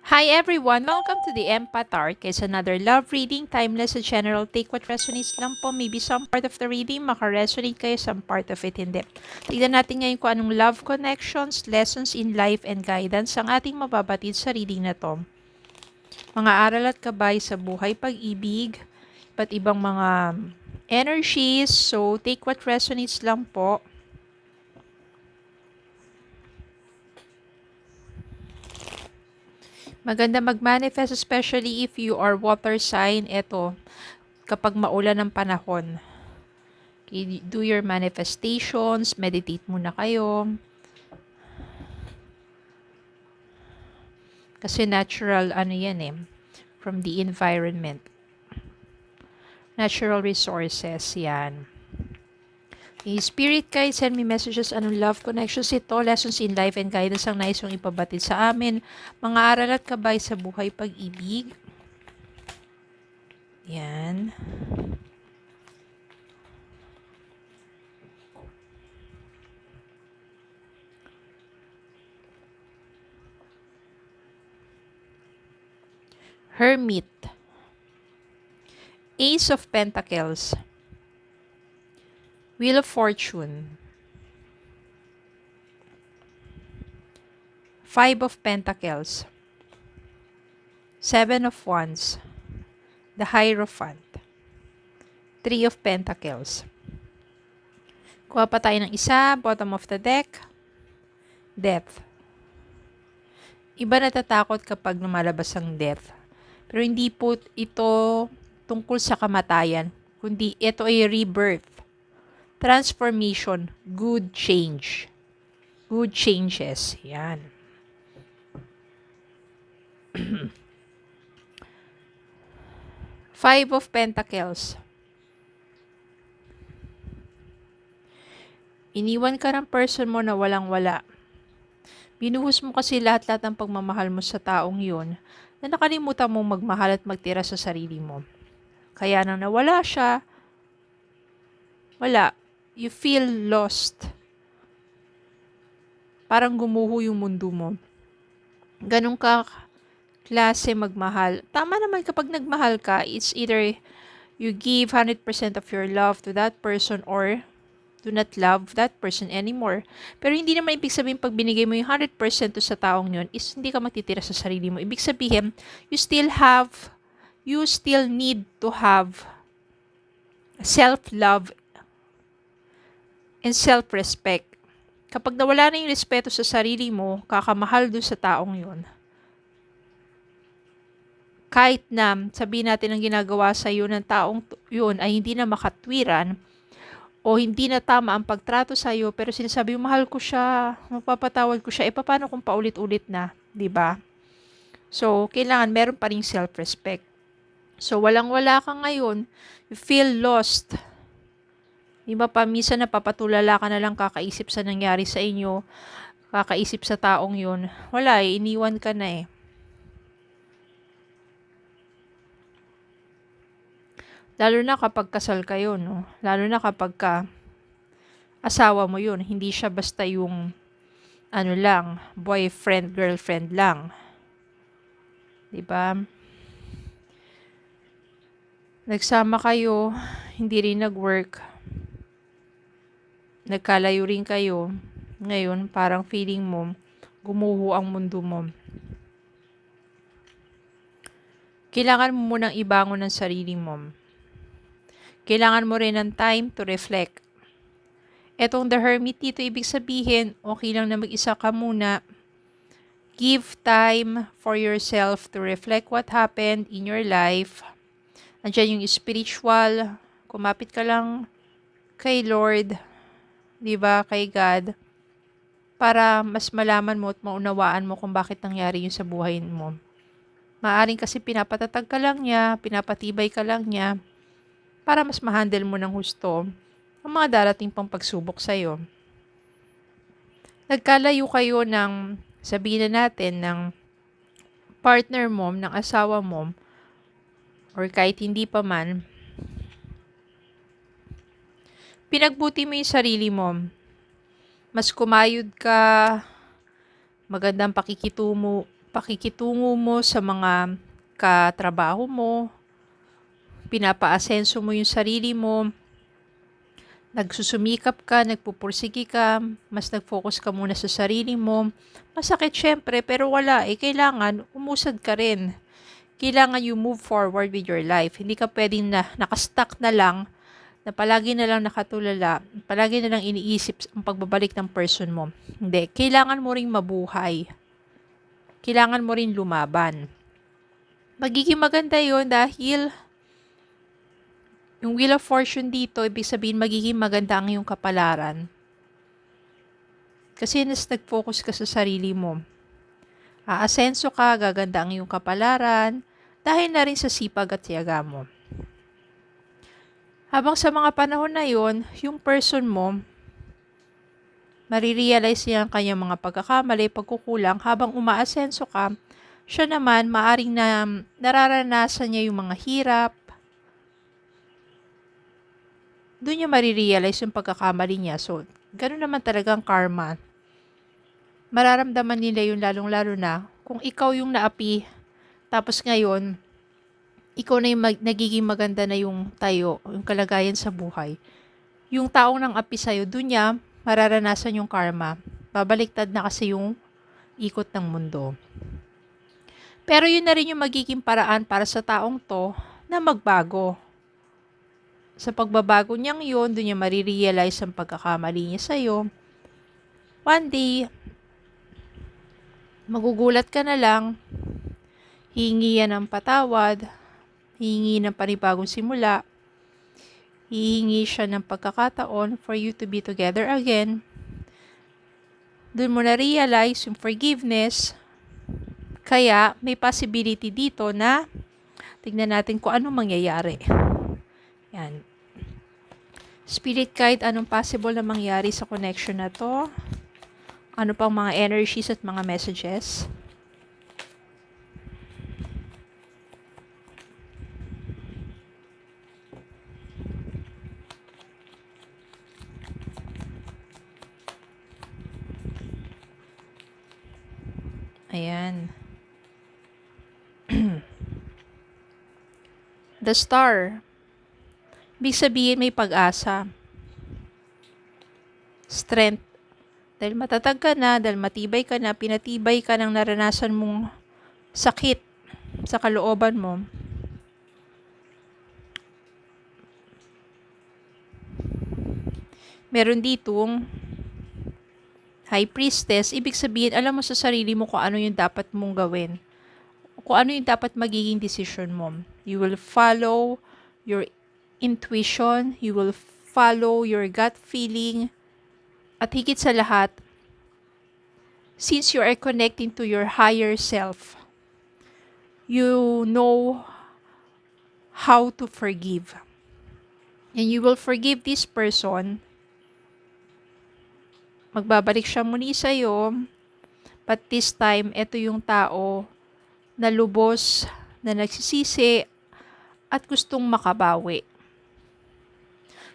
Hi everyone! Welcome to the Empath Arc. It's another love reading, timeless and general. Take what resonates lang po. Maybe some part of the reading makaresonate kayo, some part of it hindi. Tignan natin ngayon kung anong love connections, lessons in life, and guidance ang ating mababatid sa reading na to. Mga aral at gabay sa buhay, pag-ibig, iba't ibang mga energies. So, take what resonates lang po. Maganda mag-manifest, especially if you are water sign. Ito, kapag maulan ng panahon. Okay, do your manifestations, meditate muna kayo. Kasi natural, yan from the environment. Natural resources, yan. Okay, Spirit guide, send me messages, anong love connections ito, lessons in life and guidance ang nais yung ipabatid sa amin, mga aral at gabay sa buhay, pag-ibig. Yan. Hermit. Ace of Pentacles. Wheel of Fortune. Five of Pentacles. Seven of Wands. The Hierophant. Three of Pentacles. Kuha pa tayo ng isa, bottom of the deck. Death. Iba natatakot kapag lumalabas ang death. Pero hindi po ito tungkol sa kamatayan, kundi ito ay rebirth. Transformation, good change. Good changes. Yan. Five of Pentacles. Iniwan ka ng person mo na walang-wala. Binuhos mo kasi lahat-lahat ng pagmamahal mo sa taong yun na nakalimutan mo magmahal at magtira sa sarili mo. Kaya nang nawala siya, wala. You feel lost. Parang gumuho yung mundo mo. Ganun ka klase magmahal. Tama naman kapag nagmahal ka, it's either you give 100% of your love to that person or do not love that person anymore. Pero hindi naman ibig sabihin pag binigay mo yung 100% to sa taong yun is hindi ka magtitira sa sarili mo. Ibig sabihin, you still need to have self-love and self-respect. Kapag nawala na yung respeto sa sarili mo, kakamahal dun sa taong yun. Kahit na sabihin natin ang ginagawa sa iyo ng taong yun ay hindi na makatwiran o hindi na tama ang pagtrato sa iyo, pero sinasabi mo, mahal ko siya, mapapatawad ko siya, paano kung paulit-ulit na, 'di ba? So, kailangan meron pa ring self-respect. So, walang-wala ka ngayon, you feel lost. Di ba pa, minsan napapatulala ka na lang kakaisip sa nangyari sa inyo, kakaisip sa taong yun. Wala iniwan ka na Lalo na kapag kasal kayo, no? Lalo na kapag asawa mo yun. Hindi siya basta yung, boyfriend, girlfriend lang. Diba? Nagsama kayo, hindi rin nag-work. Nagkalayo rin kayo. Ngayon, parang feeling mo, gumuho ang mundo mo. Kailangan mo munang ibangon ang sarili mo. Kailangan mo rin ng time to reflect. Etong the Hermit dito, ibig sabihin, okay lang na mag-isa ka muna. Give time for yourself to reflect what happened in your life. Andiyan yung spiritual. Kumapit ka lang kay Lord, diba, kay God, para mas malaman mo at maunawaan mo kung bakit nangyari yun sa buhay mo. Maaring kasi pinapatatag ka lang niya, pinapatibay ka lang niya, para mas ma-handle mo ng husto ang mga darating pang pagsubok sa'yo. Nagkalayo kayo ng, sabihin na natin, ng partner mo, ng asawa mo, or kahit hindi pa man, pinagbuti mo yung sarili mo. Mas kumayod ka, magandang pakikitungo mo sa mga katrabaho mo, pinapaasenso mo yung sarili mo, nagsusumikap ka, nagpupursige ka, mas nag-focus ka muna sa sarili mo. Masakit syempre, pero wala kailangan umusad ka rin. Kailangan you move forward with your life. Hindi ka pwedeng nakastuck na lang, na palagi na lang nakatulala, palagi na lang iniisip ang pagbabalik ng person mo. Hindi. Kailangan mo ring mabuhay. Kailangan mo rin lumaban. Magiging maganda yon dahil yung Wheel of Fortune dito, ibig sabihin magiging maganda ang iyong kapalaran. Kasi nag-focus ka sa sarili mo. Aasenso ka, gaganda ang iyong kapalaran, dahil na rin sa sipag at tiyaga mo. Habang sa mga panahon na yon, yung person mo, marirealize niya ang kanyang mga pagkakamali, pagkukulang, habang umaasenso ka, siya naman, maaring nararanasan niya yung mga hirap. Doon niya marirealize yung pagkakamali niya. So, ganoon naman talaga ang karma. Mararamdaman nila yung lalong-lalo na kung ikaw yung naapi, tapos ngayon, ikaw na yung nagiging maganda na yung tayo, yung kalagayan sa buhay. Yung taong nang api sa'yo, doon niya mararanasan yung karma. Babaliktad na kasi yung ikot ng mundo. Pero yun na rin yung magiging paraan para sa taong to na magbago. Sa pagbabago niyang yun, doon niya marirealize ang pagkakamali niya sa'yo. One day, magugulat ka na lang, hihingi yan ng patawad, hihingi ng panibagong simula, hihingi siya ng pagkakataon for you to be together again. Doon mo na-realize yung forgiveness. Kaya may possibility dito na tignan natin kung anong mangyayari. Yan. Spirit guide, anong possible na mangyari sa connection na to? Ano pang mga energies at mga messages? Ayan. The Star. Ibig sabihin may pag-asa. Strength. Dahil matatag ka na, dahil matibay ka na, pinatibay ka ng naranasan mong sakit sa kalooban mo. Meron ditong High Priestess, ibig sabihin, alam mo sa sarili mo kung ano yung dapat mong gawin. Kung ano yung dapat magiging decision mo. You will follow your intuition, you will follow your gut feeling, at higit sa lahat, since you are connecting to your higher self, you know how to forgive. And you will forgive this person. Magbabalik siya muli sa'yo, but this time, ito yung tao na lubos, na nagsisisi, at gustong makabawi.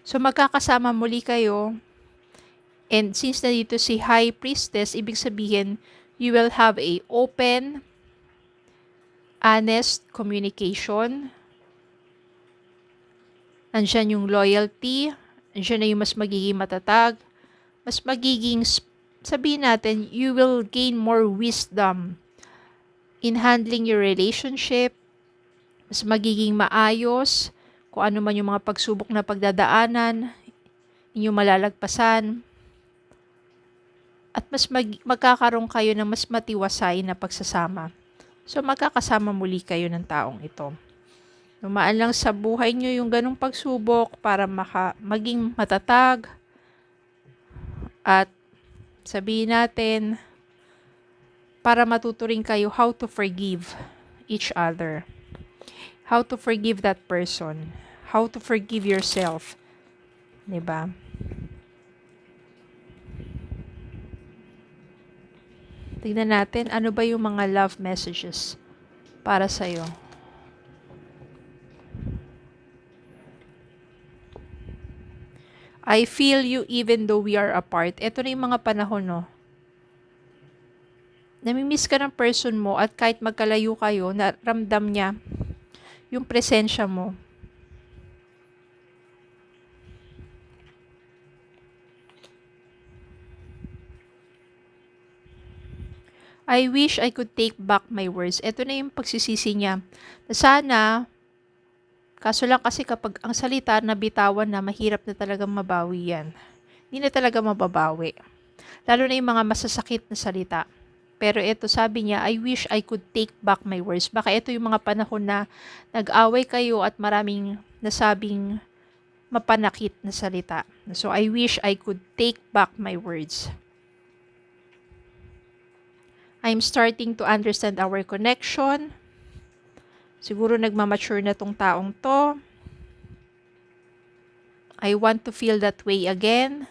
So, magkakasama muli kayo, and since nandito si High Priestess, ibig sabihin, you will have a open, honest communication. Nandyan yung loyalty, nandyan na yung mas magiging matatag, mas magiging, sabihin natin, you will gain more wisdom in handling your relationship, mas magiging maayos, kung ano man yung mga pagsubok na pagdadaanan, inyong malalagpasan, at mas magkakaroon kayo ng mas matiwasay na pagsasama. So, magkakasama muli kayo ng taong ito. Dumaan lang sa buhay nyo yung ganong pagsubok para maging matatag, at sabihin natin, para matuturing kayo how to forgive each other. How to forgive that person. How to forgive yourself. Diba? Tignan natin, ano ba yung mga love messages para sa'yo. I feel you even though we are apart. Ito na yung mga panahon, no? namimiss ka ng person mo at kahit magkalayo kayo, naramdam niya yung presensya mo. I wish I could take back my words. Ito na yung pagsisisi niya. Sana, kaso lang kasi kapag ang salita na bitawan na, mahirap na talagang mabawi yan. Hindi na talaga mababawi. Lalo na yung mga masasakit na salita. Pero ito, sabi niya, I wish I could take back my words. Baka ito yung mga panahon na nag-away kayo at maraming nasabing mapanakit na salita. So, I wish I could take back my words. I'm starting to understand our connection. Siguro nagmamature na tong taong to. I want to feel that way again.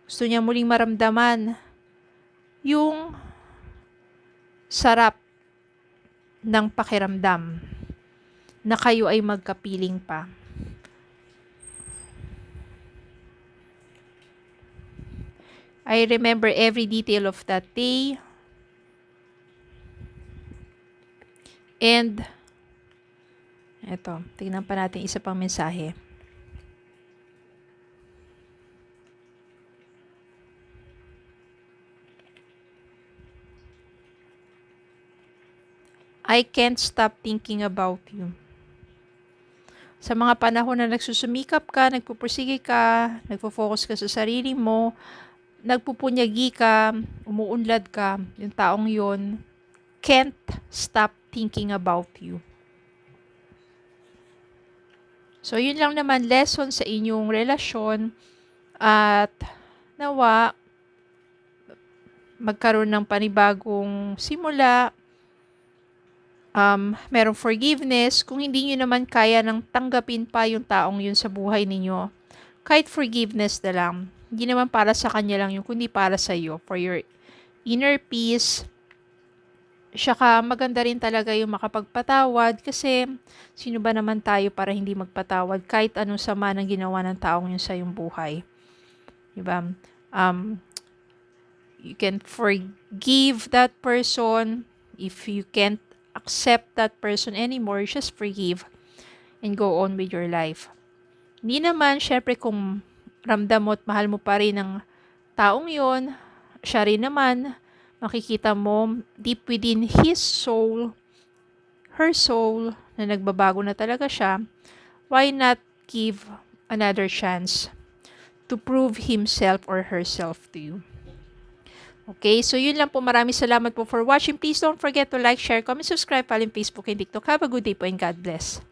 Gusto niya muling maramdaman yung sarap ng pakiramdam na kayo ay magkapiling pa. I remember every detail of that day. And, eto, tignan pa natin isa pang mensahe. I can't stop thinking about you. Sa mga panahon na nagsusumikap ka, nagpupursige ka, nagpo-focus ka sa sarili mo, nagpupunyagi ka, umuunlad ka, yung taong yon can't stop thinking about you. So, yun lang naman lesson sa inyong relasyon at nawa magkaroon ng panibagong simula, merong forgiveness. Kung hindi nyo naman kaya nang tanggapin pa yung taong yun sa buhay ninyo, kahit forgiveness na lang. Hindi naman para sa kanya lang yun, kundi para sa iyo, for your inner peace. Saka maganda rin talaga yung makapagpatawad kasi sino ba naman tayo para hindi magpatawad kahit anong sama ng ginawa ng taong yun sa iyong buhay. Diba? You can forgive that person. If you can't accept that person anymore, just forgive and go on with your life. Hindi naman, syempre kung ramdam mo at mahal mo pa rin ang taong yun, siya rin naman, makikita mo deep within his soul, her soul, na nagbabago na talaga siya, why not give another chance to prove himself or herself to you? Okay, so yun lang po. Maraming salamat po for watching. Please don't forget to like, share, comment, subscribe, follow in Facebook and TikTok. Have a good day po and God bless.